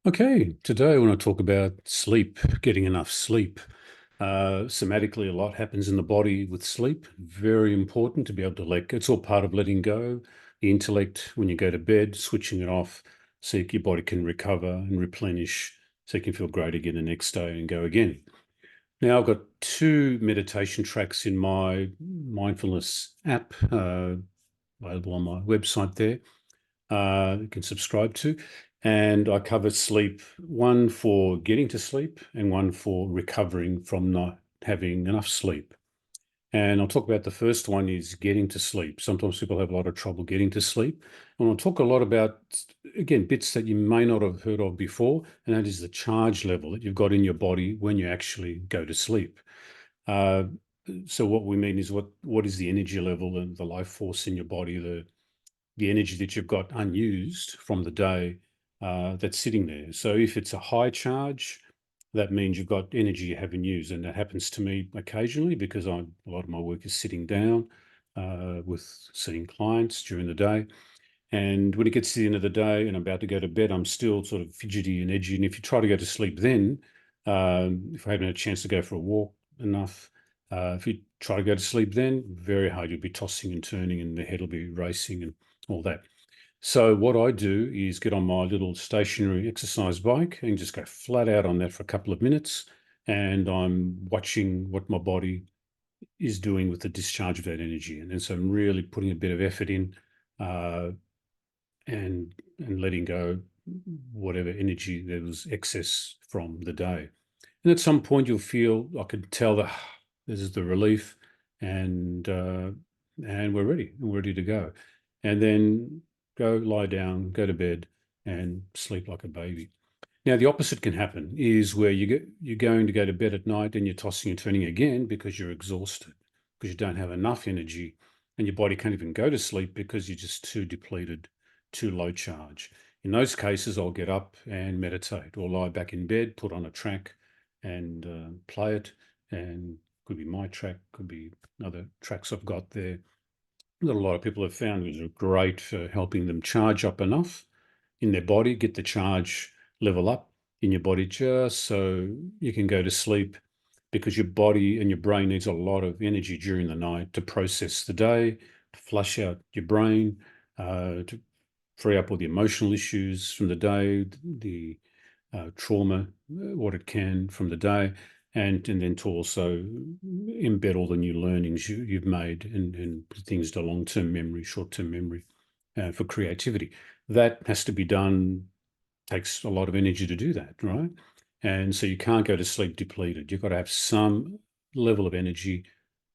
Okay, today I want to talk about sleep, getting enough sleep. Somatically, a lot happens in the body with sleep. Very important to be able to it's all part of letting go. The intellect, when you go to bed, switching it off so your body can recover and replenish so you can feel great again the next day and go again. Now, I've got two meditation tracks in my mindfulness app, available on my website there you can subscribe to. And I cover sleep, one for getting to sleep and one for recovering from not having enough sleep. And I'll talk about the first one is getting to sleep. Sometimes people have a lot of trouble getting to sleep. And I'll talk a lot about, again, bits that you may not have heard of before, and that is the charge level that you've got in your body when you actually go to sleep. Uh, so what we mean is what is the energy level and the life force in your body, the energy that you've got unused from the day that's sitting there. So if it's a high charge, that means you've got energy you haven't used. And that happens to me occasionally because a lot of my work is sitting down with seeing clients during the day. And when it gets to the end of the day and I'm about to go to bed, I'm still sort of fidgety and edgy. And if you try to go to sleep then, if I haven't had a chance to go for a walk enough, if you try to go to sleep then, very hard. You'll be tossing and turning and the head will be racing and all that. So what I do is get on my little stationary exercise bike and just go flat out on that for a couple of minutes. And I'm watching what my body is doing with the discharge of that energy. And then so I'm really putting a bit of effort in uh, and letting go whatever energy there was excess from the day. And at some point you'll feel, I can tell that this is the relief and we're ready to go. And then go lie down, go to bed and sleep like a baby. Now, the opposite can happen is where you're going to go to bed at night and you're tossing and turning again because you're exhausted, because you don't have enough energy and your body can't even go to sleep because you're just too depleted, too low charge. In those cases, I'll get up and meditate or lie back in bed, put on a track and play it. And could be my track, could be other tracks I've got there that a lot of people have found is great for helping them charge up enough in their body, get the charge level up in your body just so you can go to sleep because your body and your brain needs a lot of energy during the night to process the day, to flush out your brain, to free up all the emotional issues from the day, the trauma, what it can from the day, and then to also embed all the new learnings you've made and put things to long-term memory, short-term memory for creativity. That has to be done, takes a lot of energy to do that, right? And so you can't go to sleep depleted. You've got to have some level of energy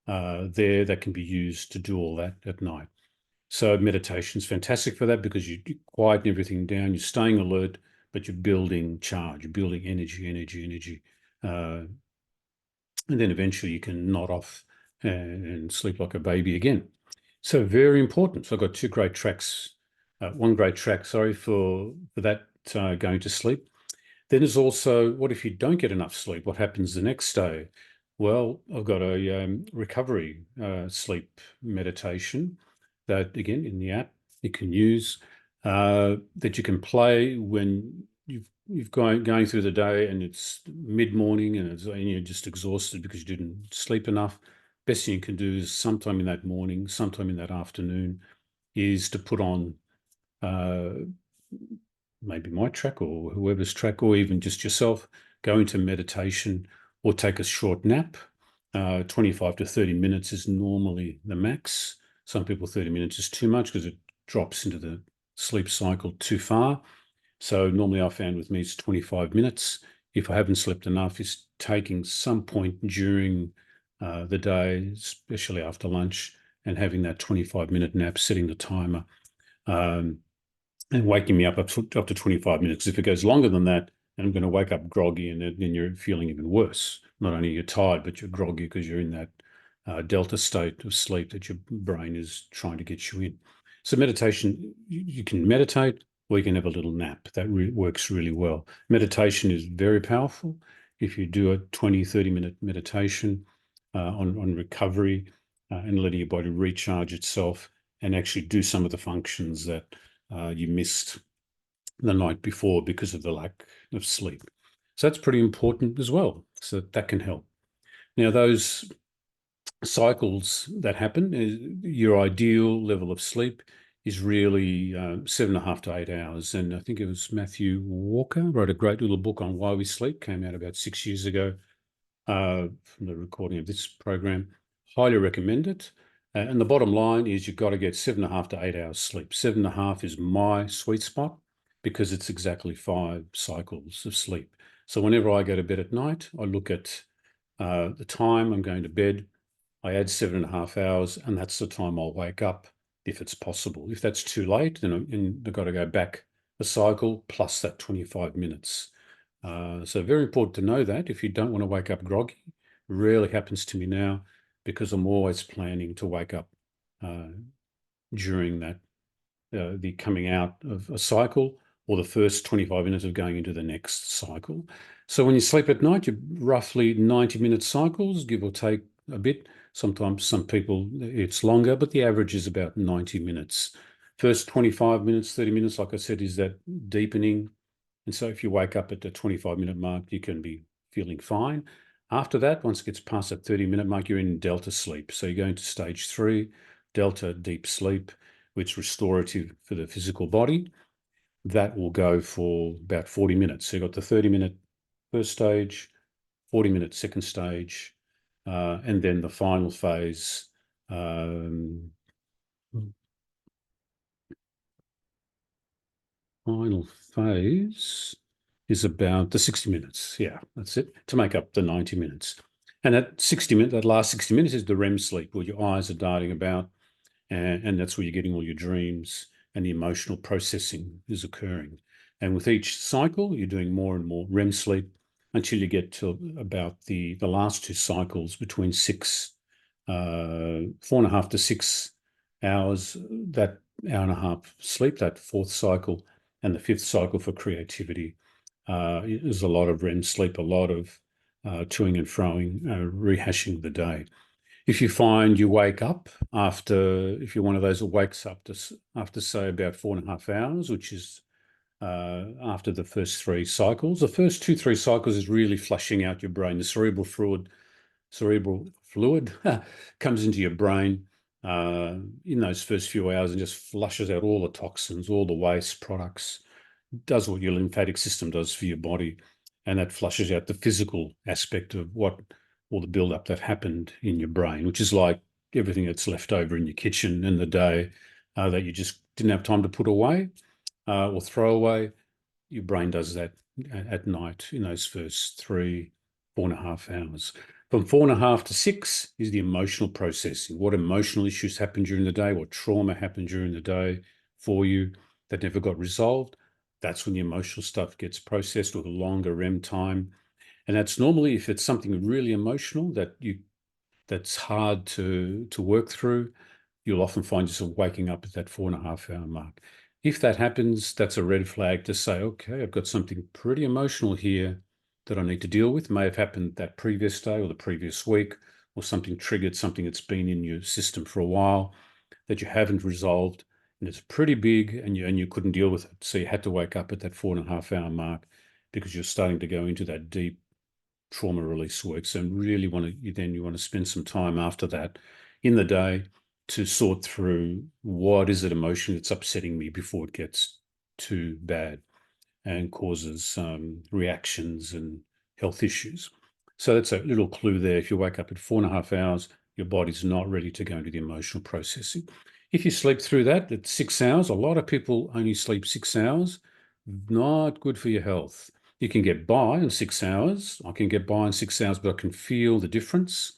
there that can be used to do all that at night. So meditation is fantastic for that because you quieten everything down, you're staying alert, but you're building charge, you're building energy. Uh, and then eventually you can nod off and sleep like a baby again. So very important. So I've got two great tracks, one great track, sorry, for that going to sleep. Then there's also, what if you don't get enough sleep? What happens the next day? Well, I've got a recovery sleep meditation that, again, in the app you can use that you can play when you've going through the day and it's mid-morning and you're just exhausted because you didn't sleep enough. Best thing you can do is sometime in that morning, sometime in that afternoon, is to put on uh, maybe my track or whoever's track, or even just yourself, go into meditation or take a short nap. 25 to 30 minutes is normally the max. Some people 30 minutes is too much because it drops into the sleep cycle too far. So normally I found with me it's 25 minutes. If I haven't slept enough, it's taking some point during the day, especially after lunch, and having that 25-minute nap, setting the timer. Um, and waking me up to 25 minutes. If it goes longer than that, and I'm going to wake up groggy and then you're feeling even worse. Not only you're tired, but you're groggy because you're in that delta state of sleep that your brain is trying to get you in. So meditation, you can meditate or you can have a little nap. That works really well. Meditation is very powerful. If you do a 20, 30-minute meditation on recovery and letting your body recharge itself and actually do some of the functions that you missed the night before because of the lack of sleep. So that's pretty important as well. So that can help. Now, those cycles that happen, your ideal level of sleep is really 7.5 to 8 hours. And I think it was Matthew Walker wrote a great little book on why we sleep, came out about 6 years ago from the recording of this program. Highly recommend it. And the bottom line is you've got to get 7.5 to 8 hours sleep. 7.5 is my sweet spot because it's exactly 5 cycles of sleep. So whenever I go to bed at night, I look at the time I'm going to bed. I add 7.5 hours, and that's the time I'll wake up if it's possible. If that's too late, then I've got to go back a cycle plus that 25 minutes. So very important to know that if you don't want to wake up groggy. Rarely happens to me now because I'm always planning to wake up during that the coming out of a cycle or the first 25 minutes of going into the next cycle. So when you sleep at night, you're roughly 90-minute cycles, give or take a bit. Sometimes some people, it's longer, but the average is about 90 minutes. First 25 minutes, 30 minutes, like I said, is that deepening. And so if you wake up at the 25-minute mark, you can be feeling fine. After that, once it gets past that 30-minute mark, you're in delta sleep. So you're going to stage 3, delta deep sleep, which is restorative for the physical body. That will go for about 40 minutes. So you've got the 30-minute first stage, 40-minute second stage, and then the final phase. Final phase is about the 60 minutes. Yeah, that's it, to make up the 90 minutes. And that last 60 minutes is the REM sleep where your eyes are darting about, and that's where you're getting all your dreams and the emotional processing is occurring. And with each cycle, you're doing more and more REM sleep until you get to about the last 2 cycles between 4.5 to 6 hours, that hour and a half sleep, that fourth cycle, and the fifth cycle for creativity. There's a lot of REM sleep, a lot of toing and froing, rehashing the day. If you find you wake up if you're one of those that wakes up after say about 4.5 hours, which is after the first 3 cycles, the first 2, 3 cycles is really flushing out your brain. The cerebral fluid comes into your brain in those first few hours and just flushes out all the toxins, all the waste products, does what your lymphatic system does for your body, and that flushes out the physical aspect of all the buildup that happened in your brain, which is like everything that's left over in your kitchen in the day that you just didn't have time to put away or throw away. Your brain does that at night in those first 4.5 hours. From 4.5 to 6 is the emotional processing. What emotional issues happened during the day? What trauma happened during the day for you that never got resolved? That's when the emotional stuff gets processed with a longer REM time. And that's normally if it's something really emotional that's hard to work through, you'll often find yourself waking up at that 4.5 hour mark. If that happens, that's a red flag to say, okay, I've got something pretty emotional here that I need to deal with. May have happened that previous day or the previous week, or something triggered something that's been in your system for a while that you haven't resolved, and it's pretty big, and you couldn't deal with it. So you had to wake up at that 4.5 hour mark because you're starting to go into that deep trauma release work. So really you want to spend some time after that in the day to sort through what is it emotion that's upsetting me before it gets too bad and causes reactions and health issues. So that's a little clue there. If you wake up at 4.5 hours, your body's not ready to go into the emotional processing. If you sleep through that at 6 hours, a lot of people only sleep 6 hours. Not good for your health. You can get by in 6 hours. I can get by in 6 hours, but I can feel the difference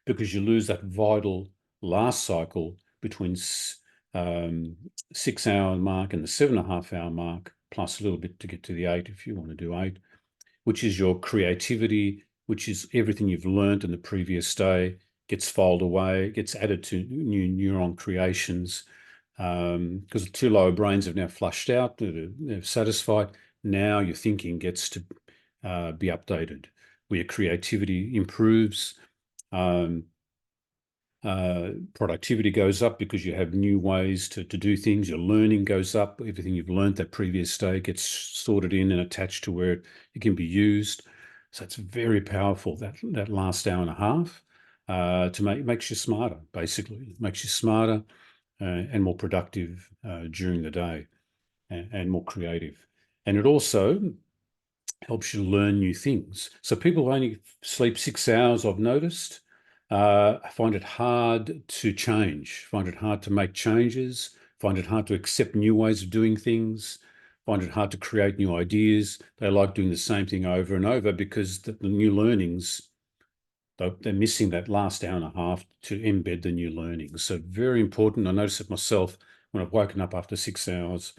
because you lose that vital last cycle between 6 hour mark and the 7.5 hour mark, plus a little bit to get to the 8 if you want to do 8, which is your creativity, which is everything you've learned in the previous day gets filed away, gets added to new neuron creations. Because the 2 lower brains have now flushed out, they're satisfied. Now your thinking gets to be updated, where your creativity improves. Productivity goes up because you have new ways to do things. Your learning goes up. Everything you've learned that previous day gets sorted in and attached to where it can be used. So it's very powerful, that last hour and a half, makes you smarter, basically. It makes you smarter and more productive during the day, and more creative. And it also helps you learn new things. So people who only sleep 6 hours, I've noticed, find it hard to change, find it hard to make changes, find it hard to accept new ways of doing things, find it hard to create new ideas. They like doing the same thing over and over because the new learnings, they're missing that last hour and a half to embed the new learnings. So very important. I notice it myself when I've woken up after 6 hours,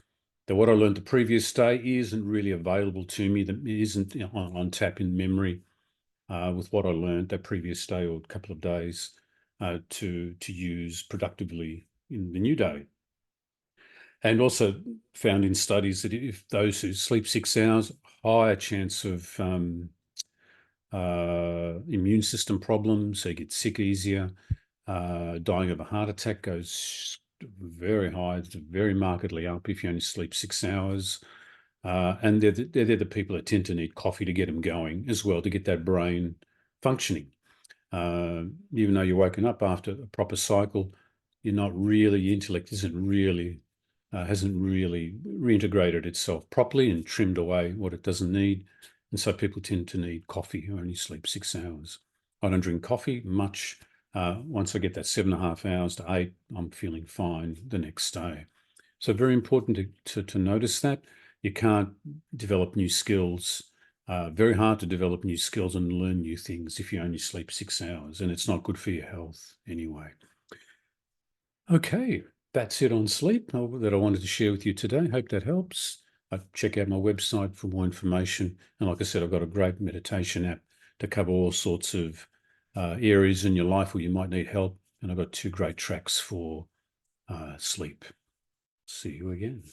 that what I learned the previous day isn't really available to me, that isn't on tap in memory with what I learned that previous day or a couple of days to use productively in the new day. And also found in studies that if those who sleep 6 hours, higher chance of immune system problems, so you get sick easier. Dying of a heart attack goes very high, very markedly up if you only sleep 6 hours. And they're the people that tend to need coffee to get them going as well, to get that brain functioning. Even though you're woken up after a proper cycle, you're not really, your intellect hasn't really reintegrated itself properly and trimmed away what it doesn't need. And so people tend to need coffee who only sleep 6 hours. I don't drink coffee much. Once I get that 7.5 hours to 8, I'm feeling fine the next day. So very important to notice that. You can't develop new skills. Very hard to develop new skills and learn new things if you only sleep 6 hours, and it's not good for your health anyway. Okay, that's it on sleep that I wanted to share with you today. Hope that helps. Check out my website for more information. And like I said, I've got a great meditation app to cover all sorts of areas in your life where you might need help. And I've got 2 great tracks for sleep. See you again.